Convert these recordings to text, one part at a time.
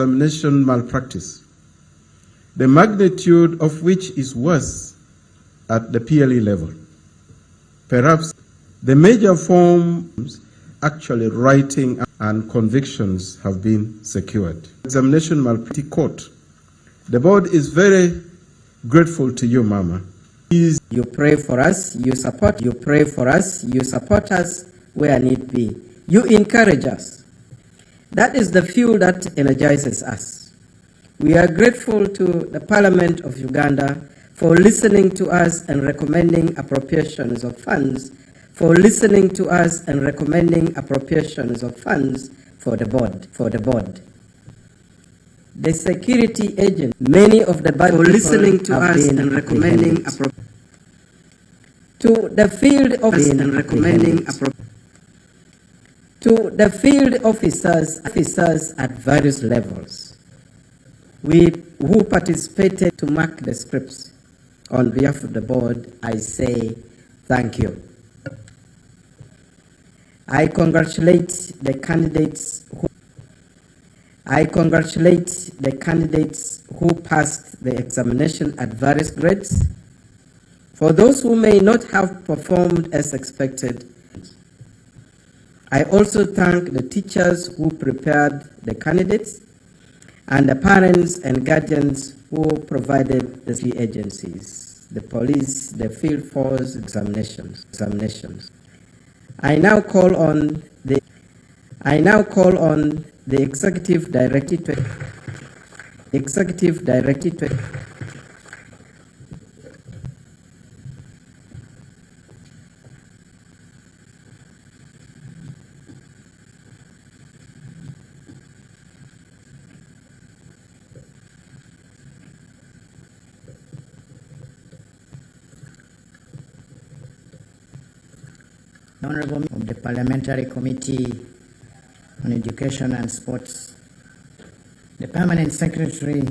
examination malpractice, the magnitude of which is worse at the PLE level. Perhaps the major forms actually writing and convictions have been secured. Examination malpractice court. The board is very grateful to you, Mama. You pray for us, you support, you pray for us, you support us where need be. You encourage us. That is the fuel that energizes us. We are grateful to the Parliament of Uganda for listening to us and recommending appropriations of funds, for the board. The security agent, many of the bad people listening to us and recommending to the field office and recommending to the field officers at various levels, who participated to mark the scripts. On behalf of the board, I say thank you. I congratulate the candidates who passed the examination at various grades. For those who may not have performed as expected, I also thank the teachers who prepared the candidates and the parents and guardians who provided the three agencies, the police, the field force examinations. I now call on the executive director Honorable of the Parliamentary Committee on Education and Sports, the Permanent Secretary,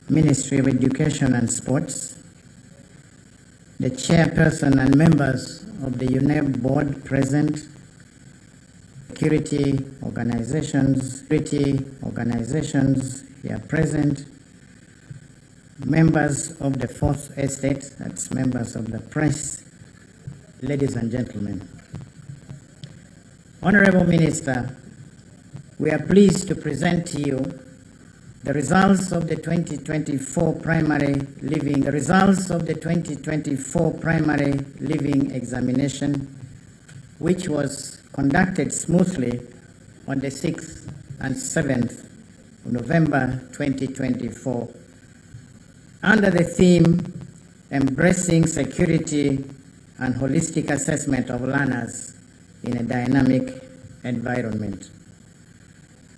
Ministry of Education and Sports, the Chairperson and members of the UNEP board present, security organizations here present, members of the Fourth Estate, that's members of the press, ladies and gentlemen. Honorable Minister, we are pleased to present to you the results of the 2024 primary living examination, which was conducted smoothly on the 6th and 7th of November 2024. Under the theme, Embracing Security and Holistic Assessment of Learners in a Dynamic Environment.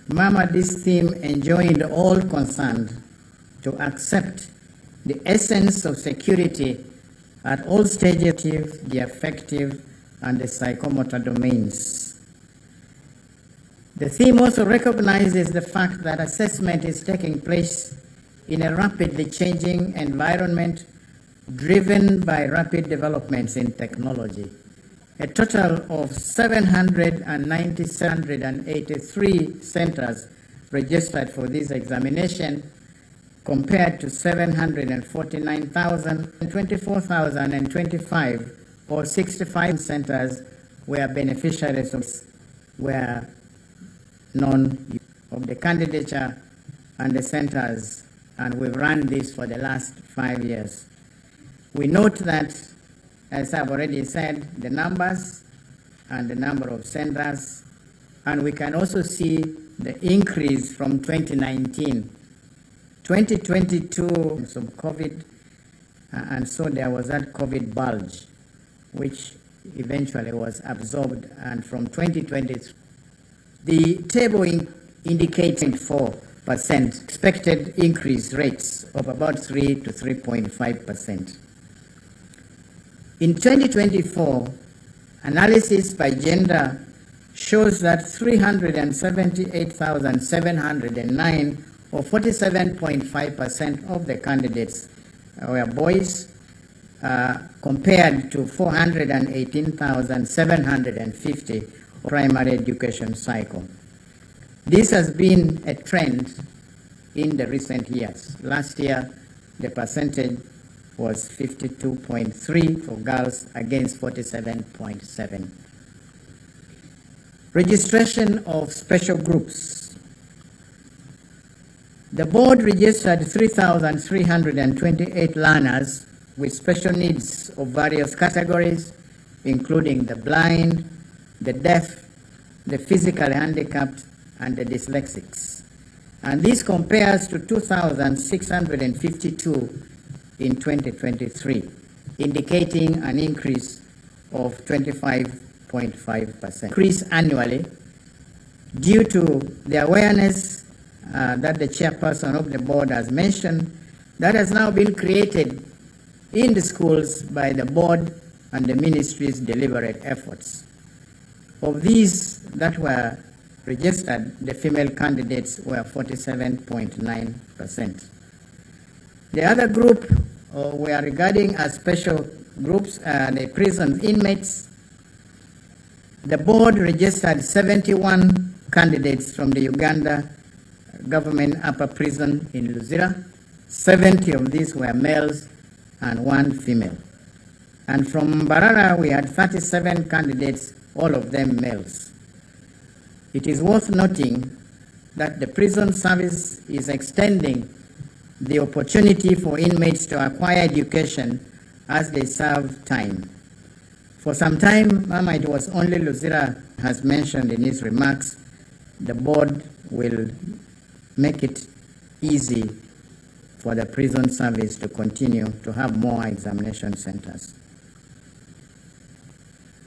Mama, this theme enjoined all concerned to accept the essence of security at all stages, the affective and the psychomotor domains. The theme also recognizes the fact that assessment is taking place in a rapidly changing environment driven by rapid developments in technology. A total of 783 centers registered for this examination, compared to 749,000 and 24,025, or 65 centers where beneficiaries were known of the candidature and the centers, and we've run this for the last 5 years. We note that, as I've already said, the numbers and the number of centers, and we can also see the increase from 2019. 2022 of COVID, and so there was that COVID bulge, which eventually was absorbed, and from 2023, the table indicating 4% expected increase rates of about 3 to 3.5%. In 2024, analysis by gender shows that 378,709, or 47.5% of the candidates were boys, compared to 418,750, primary education cycle. This has been a trend in the recent years. Last year, the percentage was 52.3 for girls against 47.7. Registration of special groups. The board registered 3,328 learners with special needs of various categories, including the blind, the deaf, the physically handicapped, and the dyslexics. And this compares to 2,652 in 2023, indicating an increase of 25.5%. Increase annually due to the awareness that the chairperson of the board has mentioned, that has now been created in the schools by the board and the ministry's deliberate efforts. Of these that were registered, the female candidates were 47.9%. The other group we are regarding as special groups are the prison inmates. The board registered 71 candidates from the Uganda government upper prison in Luzira. 70 of these were males and 1 female. And from Mbarara, we had 37 candidates, all of them males. It is worth noting that the prison service is extending the opportunity for inmates to acquire education as they serve time. For some time, Mama, it was only Luzira has mentioned in his remarks, the board will make it easy for the prison service to continue to have more examination centers.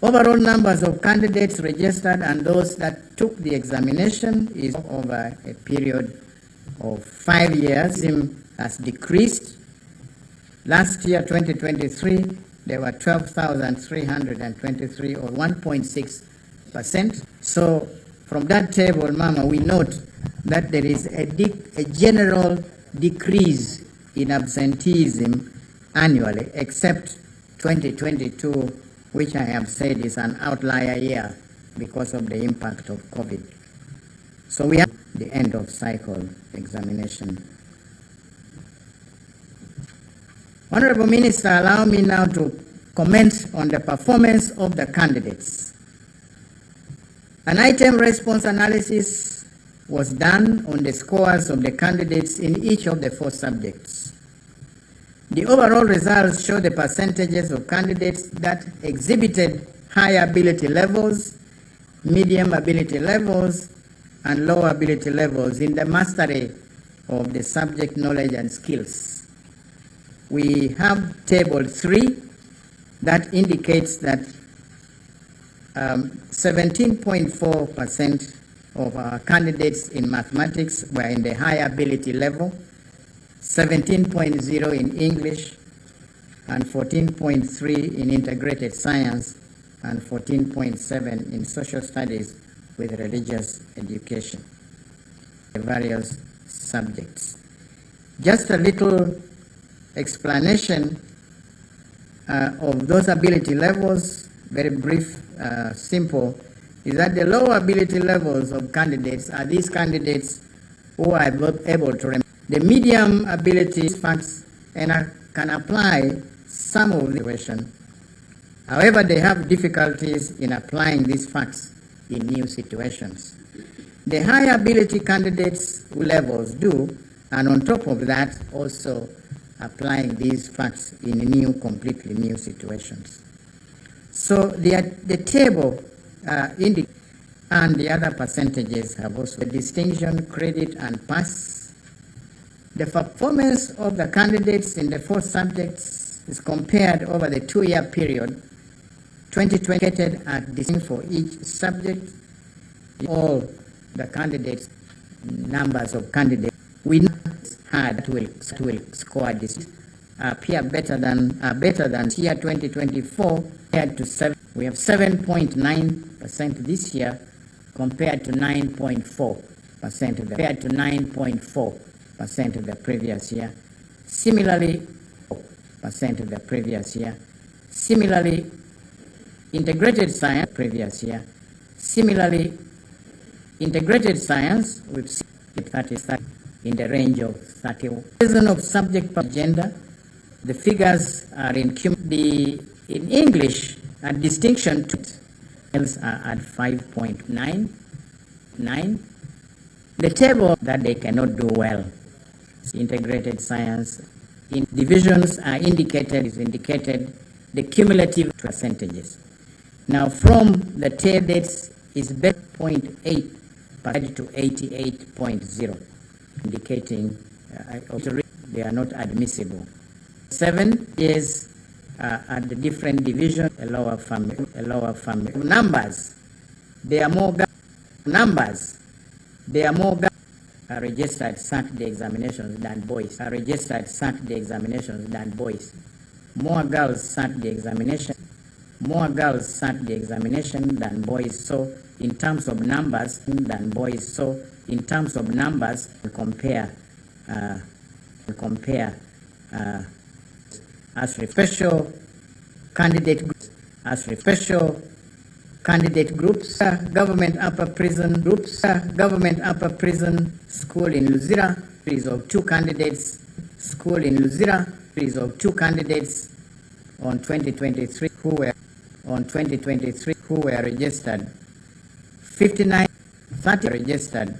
Overall numbers of candidates registered and those that took the examination is over a period of 5 years has decreased. Last year, 2023, there were 12,323 or 1.6%. So from that table, Mama, we note that there is a general decrease in absenteeism annually, except 2022, which I have said is an outlier year because of the impact of COVID. So we have the end of cycle examination. Honorable Minister, allow me now to comment on the performance of the candidates. An item response analysis was done on the scores of the candidates in each of the 4 subjects. The overall results show the percentages of candidates that exhibited high ability levels, medium ability levels, and low ability levels in the mastery of the subject knowledge and skills. We have table 3 that indicates that 17.4% of our candidates in mathematics were in the high ability level, 17.0 in English, and 14.3 in integrated science, and 14.7 in social studies with religious education, the various subjects. Just a little explanation of those ability levels, very brief, simple, is that the low ability levels of candidates are these candidates who are able to remember. The medium ability facts and can apply some of the question. However, they have difficulties in applying these facts in new situations. The high ability candidates levels do, and on top of that, also applying these facts in new, completely new situations. So the table indicates, and the other percentages have also the distinction, credit, and pass. The performance of the candidates in the 4 subjects is compared over the 2-year period. 2020 at distinct for each subject. All the candidates, numbers of candidates we had will score this appear better than year 2024 compared to 7. We have 7.9% this year compared to 9.4% compared to 9.4% of the previous year. Similarly, percent of the previous year. Similarly, integrated science previous year. Similarly, integrated science, we've seen 30 in the range of 31. Reason of subject per agenda, the figures are in English, a distinction to else are at 5.99. The table that they cannot do well, integrated science, in divisions are indicated the cumulative percentages. Now from the dates is 0.8 to 88.0, indicating they are not admissible. 7 is at the different division, a lower family. Numbers, there are more numbers. There are more registered Saturday examinations than boys. More girls Saturday examination. More girls Saturday examination than boys. So in terms of numbers, compare as special candidate groups, government upper prison school in Luzira is of 2 candidates. School in Luzira is of 2 candidates on 2023 who were registered. 59, 30 registered.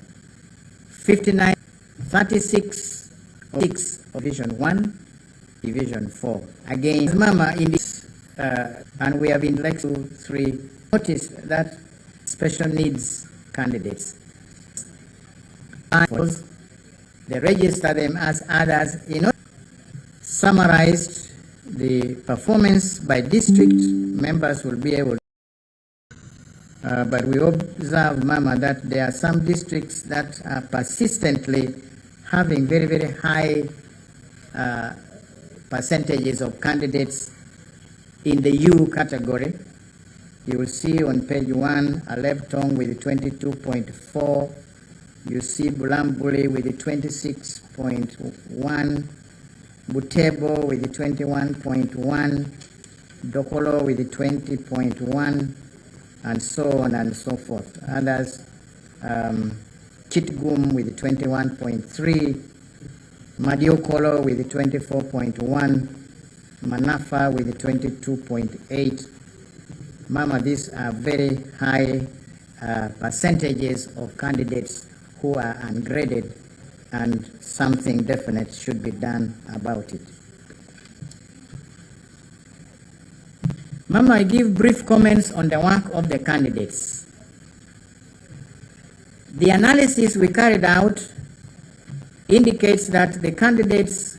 59, 36 of Division 1, Division 4. Again, Mama in this, and we have in Lecture 3, notice that special needs candidates. They register them as others. Summarized the performance by district, members will be able to. But we observe, Mama, that there are some districts that are persistently having very, very high percentages of candidates in the U category. You will see on page 1, Aleptong with 22.4. You see Bulambuli with 26.1. Butebo with 21.1. Dokolo with 20.1. And so on and so forth. Others, Kitgum with 21.3. Madiokolo with 24.1. Manafa with 22.8. Mama, these are very high percentages of candidates who are ungraded, and something definite should be done about it. Mama, I give brief comments on the work of the candidates. The analysis we carried out indicates that the candidates,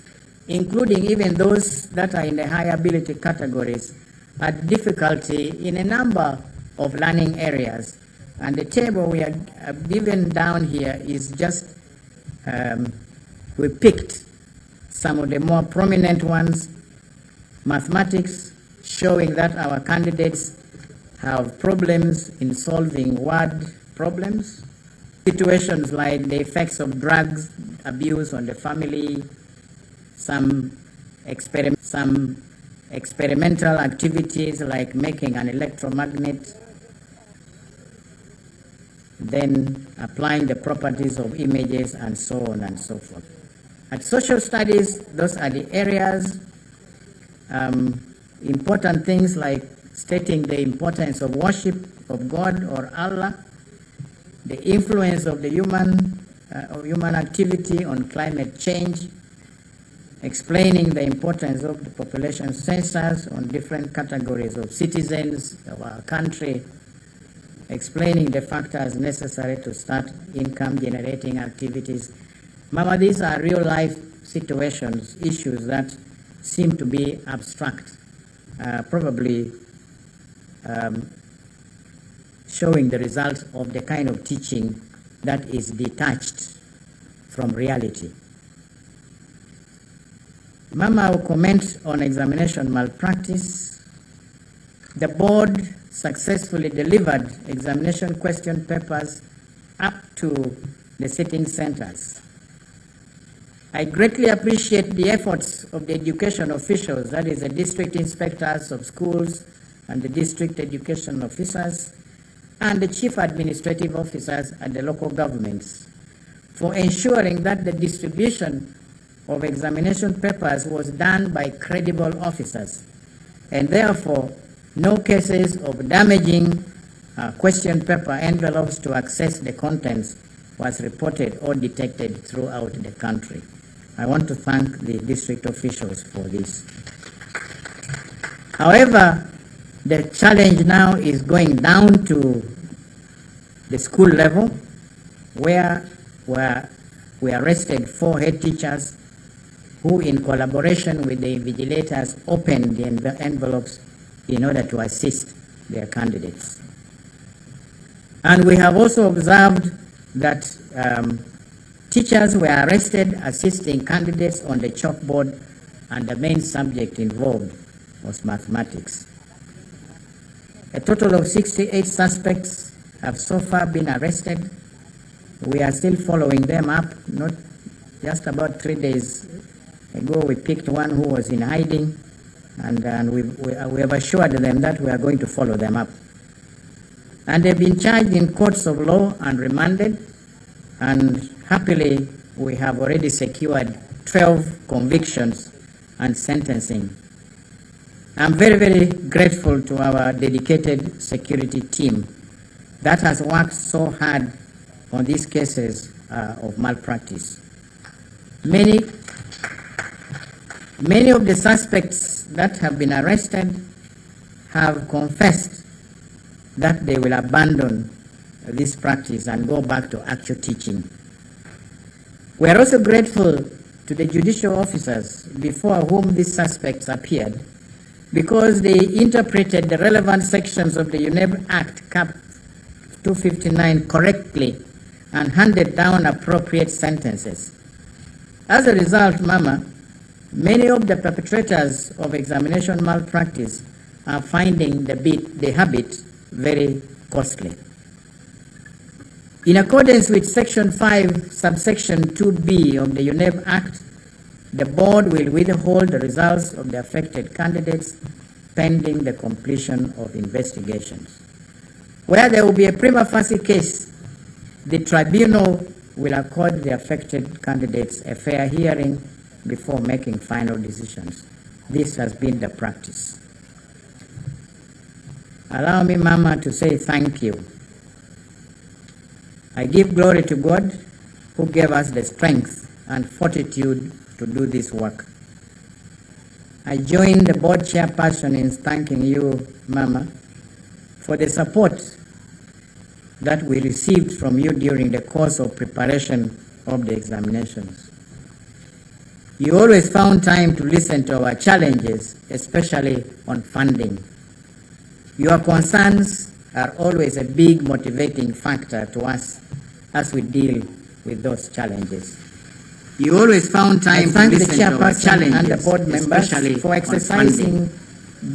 including even those that are in the high ability categories, had difficulty in a number of learning areas. And the table we have given down here is just, we picked some of the more prominent ones. Mathematics, showing that our candidates have problems in solving word problems. Situations like the effects of drugs abuse on the family, some experimental activities like making an electromagnet, then applying the properties of images, and so on and so forth. At social studies, those are the areas. Important things like stating the importance of worship of God or Allah, the influence of the human activity on climate change, explaining the importance of the population census on different categories of citizens of our country, explaining the factors necessary to start income generating activities. Mama, these are real life situations, issues that seem to be abstract, probably showing the result of the kind of teaching that is detached from reality. Mama will comment on examination malpractice. The board successfully delivered examination question papers up to the sitting centers. I greatly appreciate the efforts of the education officials, that is the district inspectors of schools and the district education officers, and the chief administrative officers at the local governments for ensuring that the distribution of examination papers was done by credible officers, and therefore no cases of damaging question paper envelopes to access the contents was reported or detected throughout the country. I want to thank the district officials for this. However, the challenge now is going down to the school level, where we arrested 4 head teachers who, in collaboration with the invigilators, opened the envelopes in order to assist their candidates. And we have also observed that teachers were arrested assisting candidates on the chalkboard, and the main subject involved was mathematics. A total of 68 suspects have so far been arrested. We are still following them up. Not just about 3 days ago, we picked one who was in hiding, and we have assured them that we are going to follow them up. And they've been charged in courts of law and remanded, and happily we have already secured 12 convictions and sentencing. I'm very, very grateful to our dedicated security team that has worked so hard on these cases of malpractice. Many of the suspects that have been arrested have confessed that they will abandon this practice and go back to actual teaching. We are also grateful to the judicial officers before whom these suspects appeared, because they interpreted the relevant sections of the UNEB Act, Cap 259, correctly and handed down appropriate sentences. As a result, Mama, many of the perpetrators of examination malpractice are finding the habit very costly. In accordance with Section 5, subsection 2B of the UNEB Act, the board will withhold the results of the affected candidates pending the completion of investigations. Where there will be a prima facie case, the tribunal will accord the affected candidates a fair hearing before making final decisions. This has been the practice. Allow me, Mama, to say thank you. I give glory to God who gave us the strength and fortitude to do this work. I join the board chairperson in thanking you, Mama, for the support that we received from you during the course of preparation of the examinations. You always found time to listen to our challenges, especially on funding. Your concerns are always a big motivating factor to us as we deal with those challenges. You always found time to listen to our challenges and the board members for exercising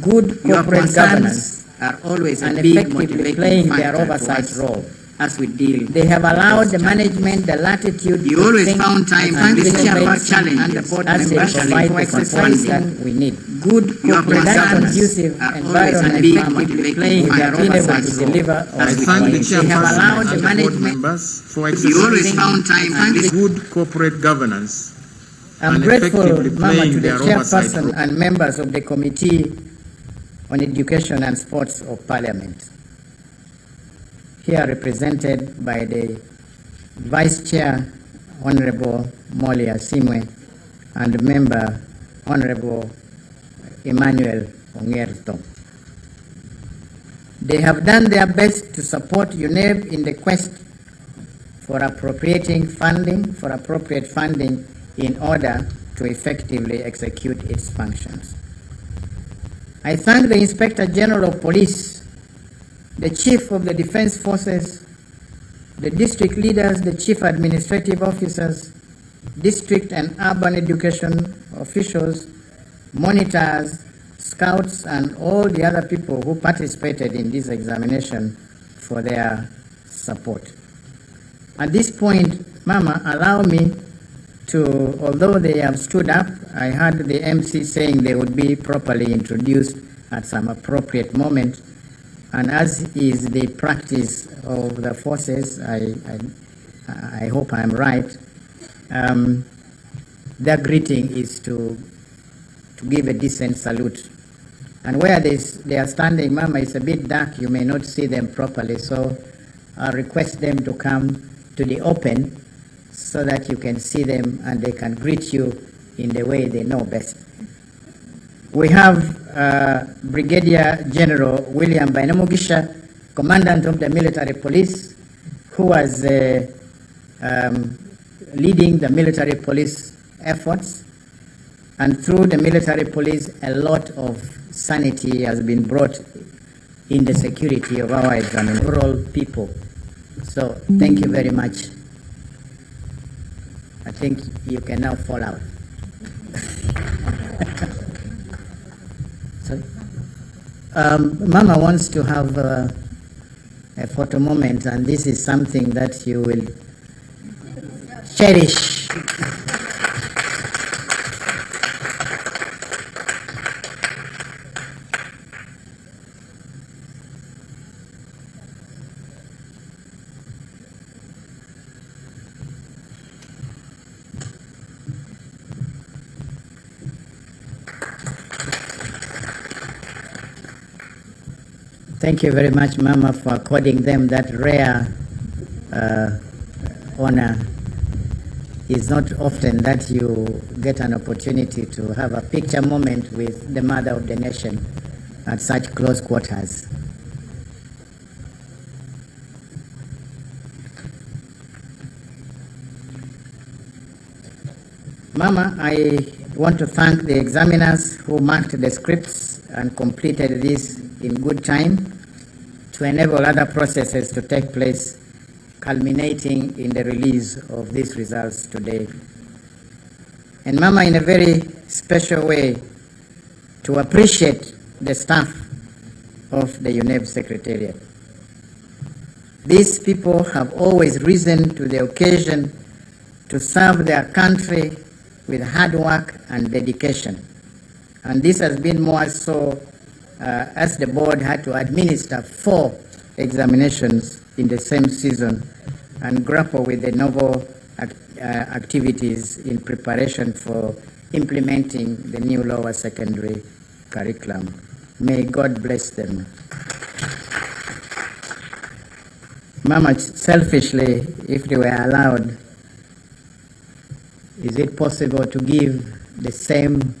good corporate governance are always and effectively playing their oversight role as we deal. They have allowed the management the latitude to always found time to listen to our challenges and the board members for exercising we need. Good corporate governance conducive environment playing their oversight role. I thank the chairperson and the board members for exercising good corporate governance. I'm grateful, Mama, to the chairperson and members of the Committee on Education and Sports of Parliament, here represented by the Vice Chair, Honorable Molia Simwe, and Member, Honorable Emmanuel Ongerto. They have done their best to support UNEB in the quest for appropriate funding in order to effectively execute its functions. I thank the Inspector General of Police, the Chief of the Defense Forces, the district leaders, the Chief Administrative Officers, district and urban education officials, monitors, scouts, and all the other people who participated in this examination for their support. At this point, Mama, allow me to, although they have stood up, I heard the MC saying they would be properly introduced at some appropriate moment. And as is the practice of the forces, I hope I'm right, their greeting is to give a decent salute. And where they are standing, Mama, it's a bit dark, you may not see them properly, so I'll request them to come to the open so that you can see them and they can greet you in the way they know best. We have Brigadier General William Bainamugisha, Commandant of the Military Police, who was leading the military police efforts. And through the military police, a lot of sanity has been brought in the security of our overall people. So thank you very much. I think you can now fall out. Sorry. Mama wants to have a photo moment, and this is something that you will cherish. Thank you very much, Mama, for according them that rare honor. It's not often that you get an opportunity to have a picture moment with the mother of the nation at such close quarters. Mama, I want to thank the examiners who marked the scripts and completed this in good time to enable other processes to take place, culminating in the release of these results today. And Mama, in a very special way, to appreciate the staff of the UNEB Secretariat. These people have always risen to the occasion to serve their country with hard work and dedication. And this has been more so as the board had to administer 4 examinations in the same season and grapple with the novel activities in preparation for implementing the new lower secondary curriculum. May God bless them. Mama, selfishly, if they were allowed, is it possible to give the same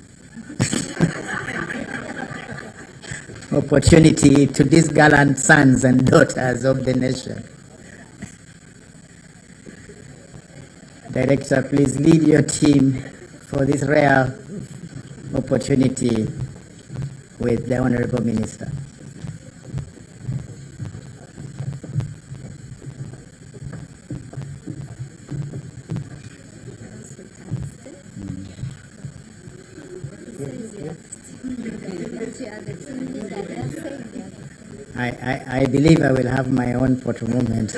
opportunity to these gallant sons and daughters of the nation? Director, please lead your team for this rare opportunity with the Honorable Minister. I believe I will have my own photo moment.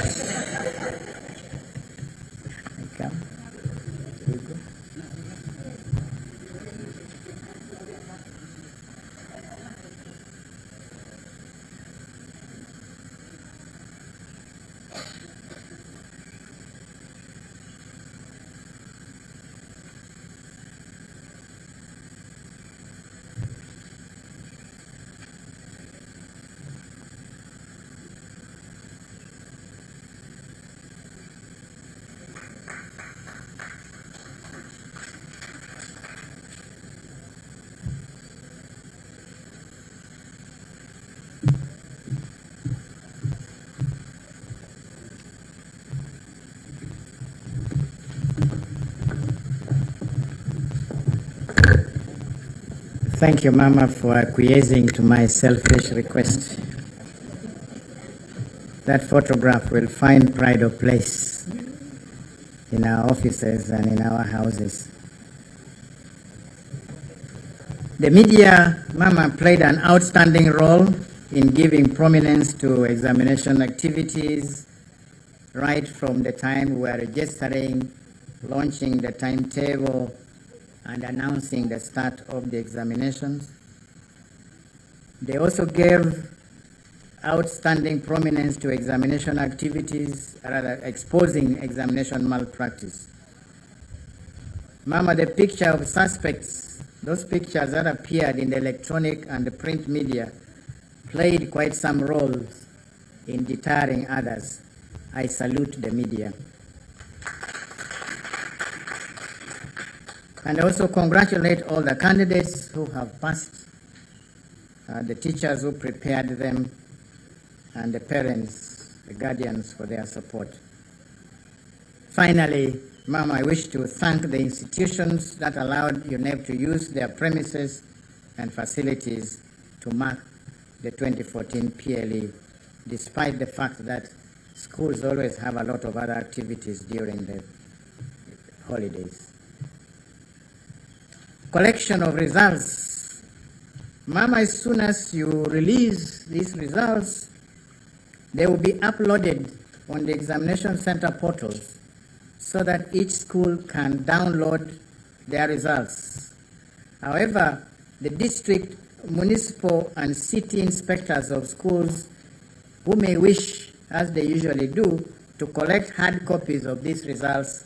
Thank you, Mama, for acquiescing to my selfish request. That photograph will find pride of place in our offices and in our houses. The media, Mama, played an outstanding role in giving prominence to examination activities right from the time we were registering, launching the timetable, and announcing the start of the examinations. They also gave outstanding prominence to examination activities, rather exposing examination malpractice. Mama, the picture of suspects, those pictures that appeared in the electronic and the print media played quite some roles in deterring others. I salute the media. And I also congratulate all the candidates who have passed, the teachers who prepared them, and the parents, the guardians for their support. Finally, Mama, I wish to thank the institutions that allowed UNEP to use their premises and facilities to mark the 2014 PLE, despite the fact that schools always have a lot of other activities during the holidays. Collection of results. Mama, as soon as you release these results, they will be uploaded on the examination center portals so that each school can download their results. However, the district, municipal, and city inspectors of schools who may wish, as they usually do, to collect hard copies of these results,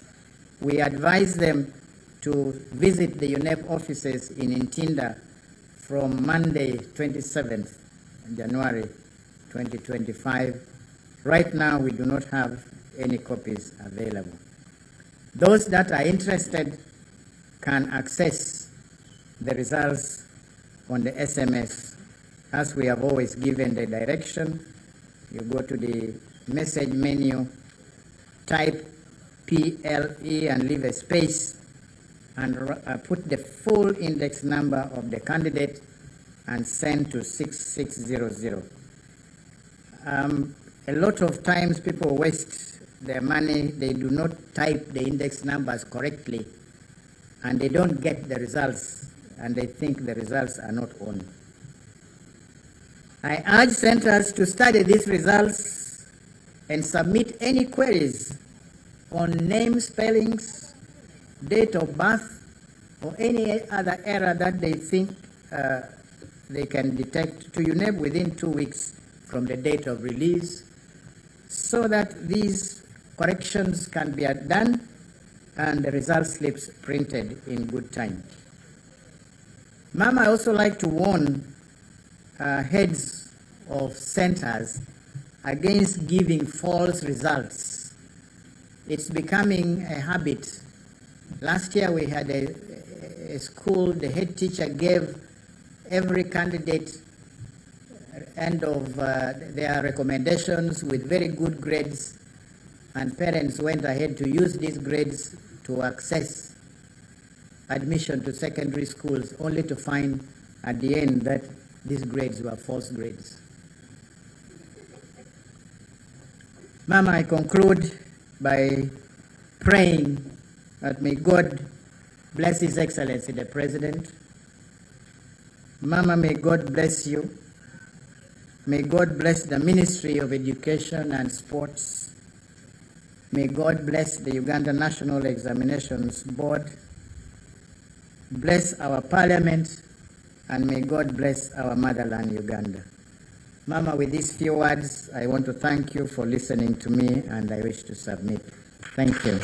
we advise them to visit the UNEP offices in Ntinda from Monday, 27th January 2025. Right now, we do not have any copies available. Those that are interested can access the results on the SMS, as we have always given the direction. You go to the message menu, type PLE and leave a space, and put the full index number of the candidate and send to 6600. A lot of times people waste their money. They do not type the index numbers correctly, and they don't get the results, and they think the results are not on. I urge centers to study these results and submit any queries on name spellings, date of birth, or any other error that they think they can detect to UNEP within 2 weeks from the date of release, so that these corrections can be done and the result slips printed in good time. Mama, I also like to warn heads of centers against giving false results. It's becoming a habit. Last year we had a school, the head teacher gave every candidate end of their recommendations with very good grades, and parents went ahead to use these grades to access admission to secondary schools, only to find at the end that these grades were false grades. Mama, I conclude by praying that may God bless His Excellency the President. Mama, may God bless you. May God bless the Ministry of Education and Sports. May God bless the Uganda National Examinations Board. Bless our Parliament, and may God bless our motherland, Uganda. Mama, with these few words, I want to thank you for listening to me, and I wish to submit. Thank you.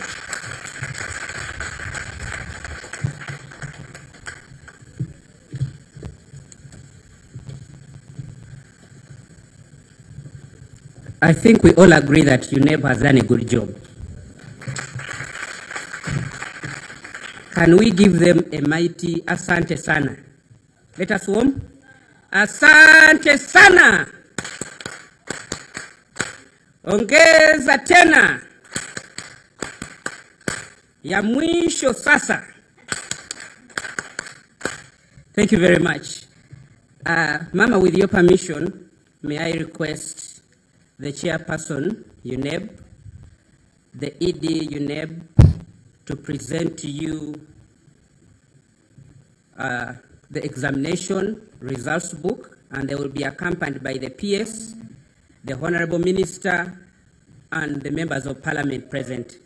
I think we all agree that UNEP has done a good job. Can we give them a mighty asante sana? Let us warm. Asante sana. Ongeza tena. Ya mwisho sasa. Thank you very much. Mama, with your permission, may I request the chairperson, UNEP, the ED UNEP, to present to you the examination results book, and they will be accompanied by the PS, the Honorable Minister, and the members of Parliament present.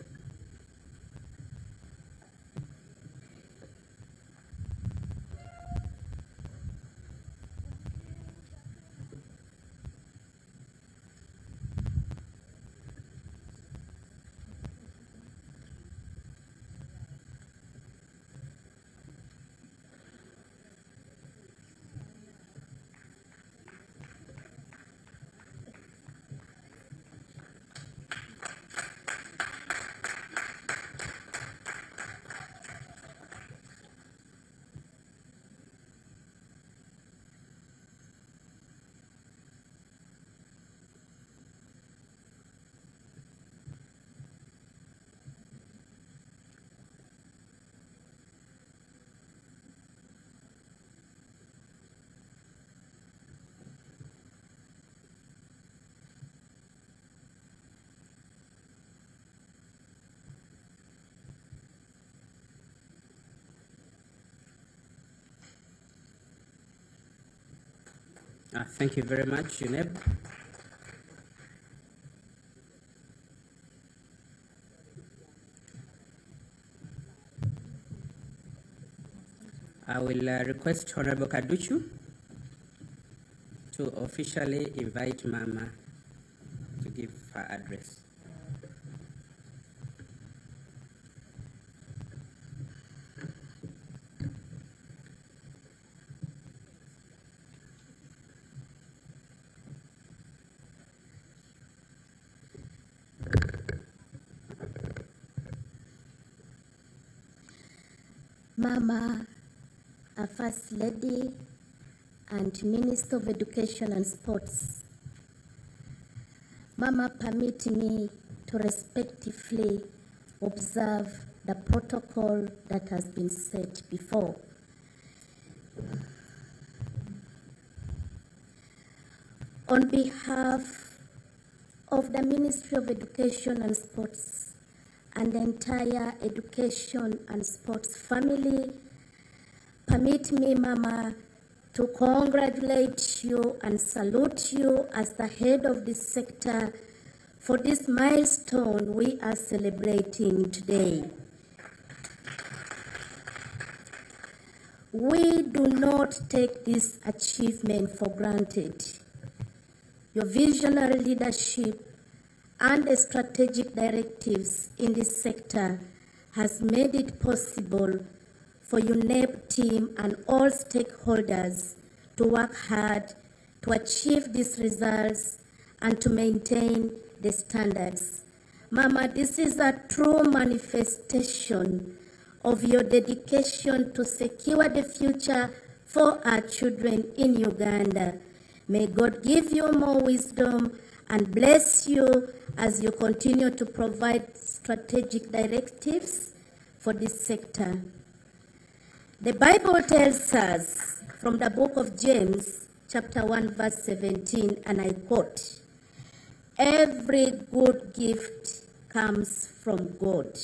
Thank you very much, UNEB. I will request Honorable Kaduchu to officially invite Mama to give her address. Mama, our First Lady and Minister of Education and Sports. Mama, permit me to respectfully observe the protocol that has been set before. On behalf of the Ministry of Education and Sports and the entire education and sports family, permit me, Mama, to congratulate you and salute you as the head of this sector for this milestone we are celebrating today. We do not take this achievement for granted. Your visionary leadership and the strategic directives in this sector has made it possible for UNEB team and all stakeholders to work hard to achieve these results and to maintain the standards. Mama, this is a true manifestation of your dedication to secure the future for our children in Uganda. May God give you more wisdom and bless you as you continue to provide strategic directives for this sector. The Bible tells us from the book of James, chapter 1, verse 17, and I quote, "Every good gift comes from God,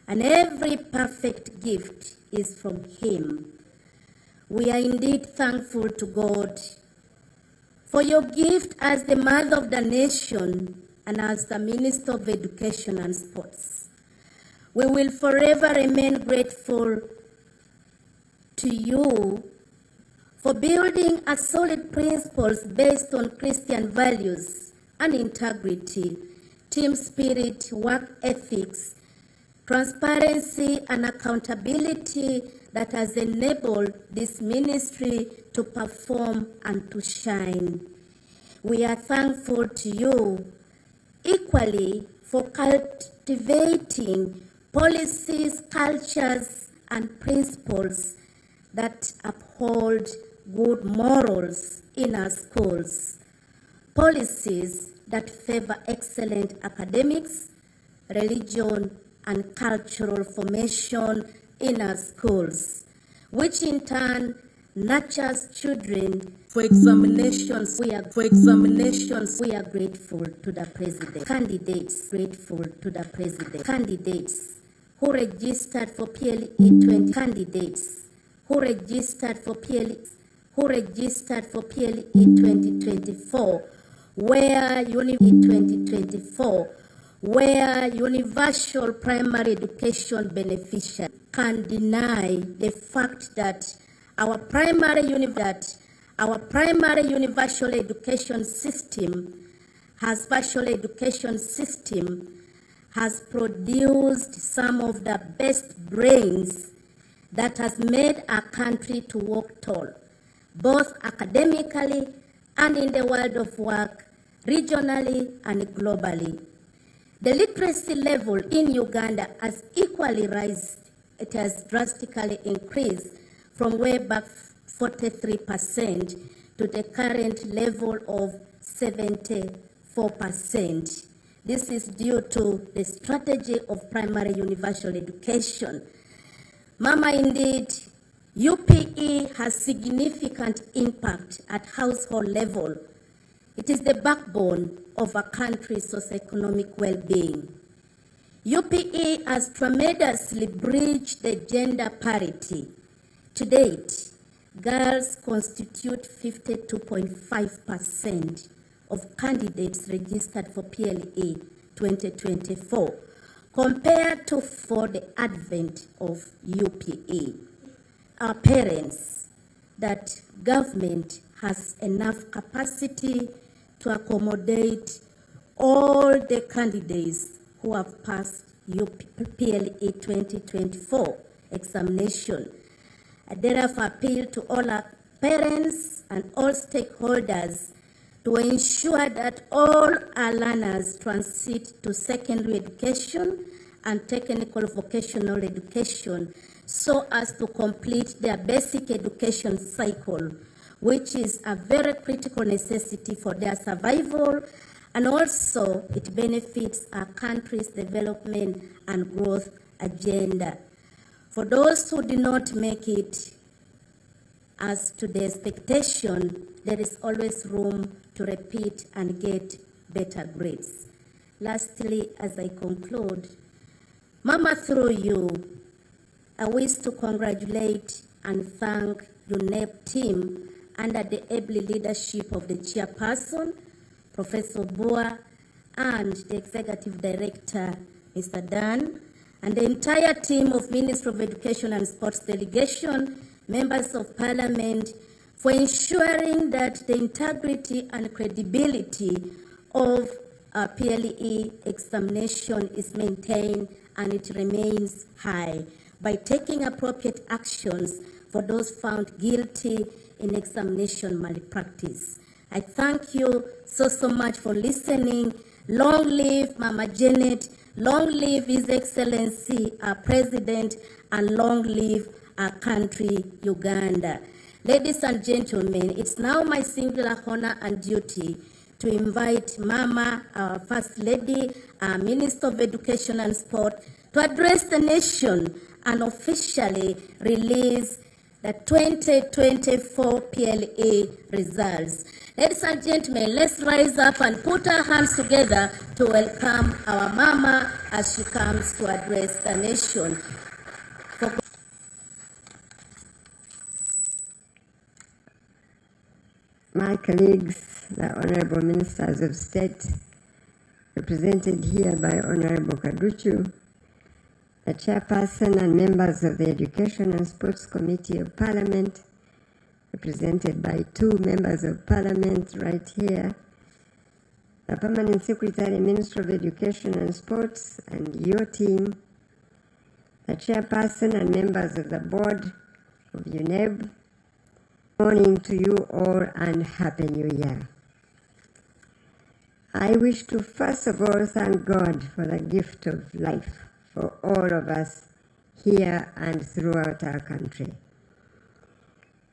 and every perfect gift is from Him." We are indeed thankful to God for your gift as the mother of the nation and as the Minister of Education and Sports. We will forever remain grateful to you for building a solid principles based on Christian values and integrity, team spirit, work ethics, transparency, and accountability that has enabled this ministry to perform and to shine. We are thankful to you equally for cultivating policies, cultures, and principles that uphold good morals in our schools, policies that favor excellent academics, religion, and cultural formation in our schools, which in turn nurtures children for examinations. We are grateful to the President. Candidates, grateful to the President. Candidates who registered for PLE 20. Candidates who registered for PLE 2024, where 2024, where universal primary education beneficiaries can deny the fact that our primary universal education system has produced some of the best brains that has made our country to walk tall, both academically and in the world of work, regionally and globally. The literacy level in Uganda has equally risen. It has drastically increased from way back 43% to the current level of 74%. This is due to the strategy of primary universal education. Mama, indeed, UPE has significant impact at household level. It is the backbone of a country's socioeconomic well-being. UPE has tremendously bridged the gender parity. To date, girls constitute 52.5% of candidates registered for PLA 2024, compared to for the advent of UPA. Our parents that government has enough capacity to accommodate all the candidates who have passed PLA 2024 examination. I therefore appeal to all our parents and all stakeholders to ensure that all our learners transit to secondary education and technical vocational education so as to complete their basic education cycle, which is a very critical necessity for their survival, and also it benefits our country's development and growth agenda. For those who did not make it as to the expectation, there is always room to repeat and get better grades. Lastly, as I conclude, Mama, through you, I wish to congratulate and thank UNEP team under the able leadership of the chairperson, Professor Bua, and the executive director, Mr. Dan, and the entire team of Ministry of Education and Sports delegation, members of parliament, for ensuring that the integrity and credibility of our PLE examination is maintained and it remains high by taking appropriate actions for those found guilty in examination malpractice. I thank you so much for listening. Long live Mama Janet, long live His Excellency, our President, and long live our country, Uganda. Ladies and gentlemen, it's now my singular honor and duty to invite Mama, our First Lady, our Minister of Education and Sport, to address the nation and officially release the 2024 PLA results. Ladies and gentlemen, let's rise up and put our hands together to welcome our Mama as she comes to address the nation. My colleagues, the Honorable Ministers of State, represented here by Honorable Kaduchu, the Chairperson and members of the Education and Sports Committee of Parliament, represented by two members of Parliament right here, the Permanent Secretary, Minister of Education and Sports, and your team, the Chairperson and members of the Board of UNEB. Morning to you all and Happy New Year. I wish to first of all thank God for the gift of life for all of us here and throughout our country.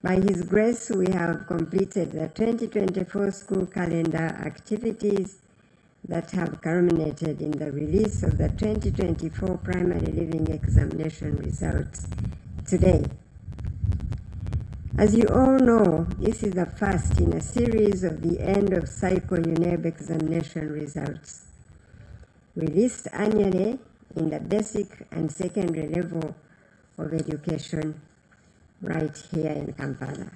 By His grace, we have completed the 2024 school calendar activities that have culminated in the release of the 2024 primary living examination results today. As you all know, this is the first in a series of the end of cycle UNEB examination results, released annually in the basic and secondary level of education right here in Kampala.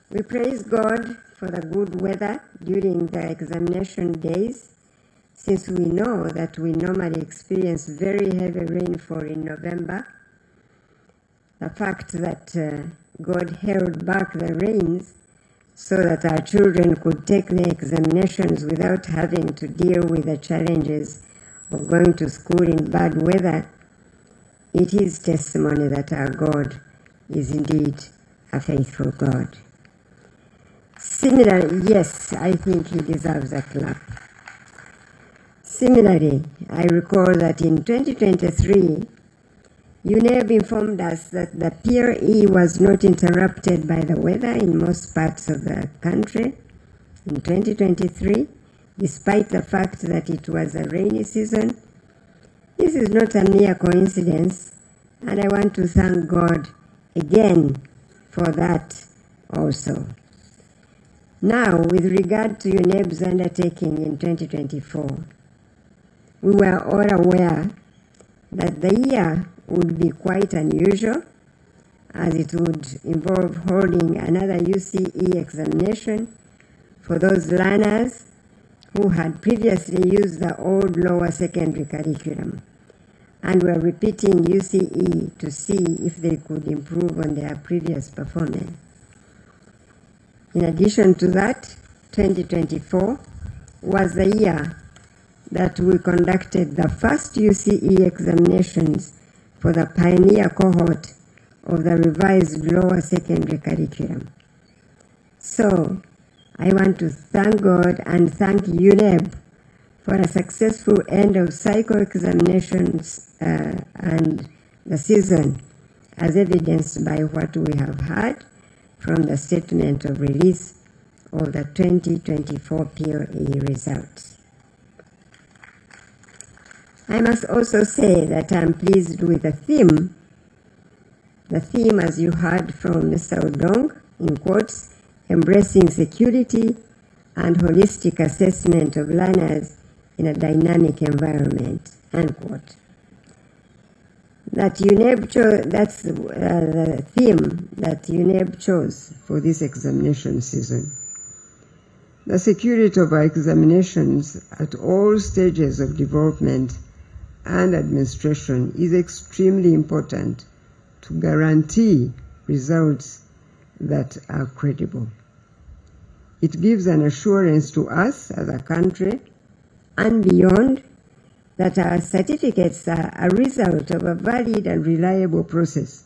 We praise God for the good weather during the examination days, since we know that we normally experience very heavy rainfall in November. The fact that God held back the rains so that our children could take the examinations without having to deal with the challenges of going to school in bad weather, it is testimony that our God is indeed a faithful God. Similarly, yes, I think He deserves a clap. Similarly, I recall that in 2023, UNEB informed us that the PLE was not interrupted by the weather in most parts of the country in 2023, despite the fact that it was a rainy season. This is not a mere coincidence, and I want to thank God again for that also. Now, with regard to UNEB's undertaking in 2024, we were all aware that the year would be quite unusual as it would involve holding another UCE examination for those learners who had previously used the old lower secondary curriculum and were repeating UCE to see if they could improve on their previous performance. In addition to that, 2024 was the year that we conducted the first UCE examinations for the pioneer cohort of the revised lower secondary curriculum. So, I want to thank God and thank UNEB for a successful end of cycle examinations and the season, as evidenced by what we have heard from the statement of release of the 2024 POE results. I must also say that I'm pleased with the theme. The theme, as you heard from Mr. Odong, in quotes, embracing security and holistic assessment of learners in a dynamic environment, unquote. That UNEB that's the theme that UNEB chose for this examination season. The security of our examinations at all stages of development and administration is extremely important to guarantee results that are credible. It gives an assurance to us as a country and beyond that our certificates are a result of a valid and reliable process,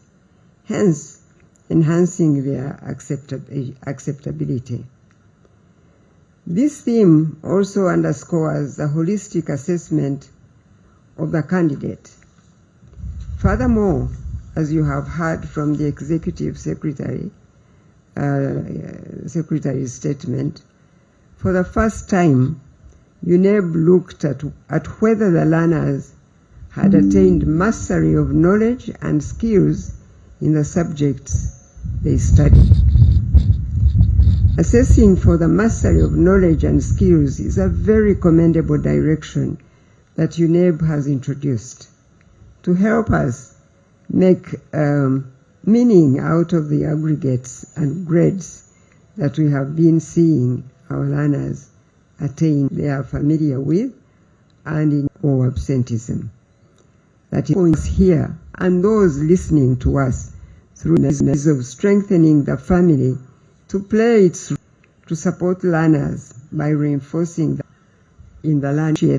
hence enhancing their acceptability. This theme also underscores the holistic assessment of the candidate. Furthermore, as you have heard from the Executive Secretary's statement, for the first time, UNEB looked at whether the learners had attained mastery of knowledge and skills in the subjects they studied. Assessing for the mastery of knowledge and skills is a very commendable direction that UNEB has introduced to help us make meaning out of the aggregates and grades that we have been seeing our learners attain they are familiar with, and in or absenteeism. That is here, and those listening to us through the means of strengthening the family to play its role to support learners by reinforcing in the learning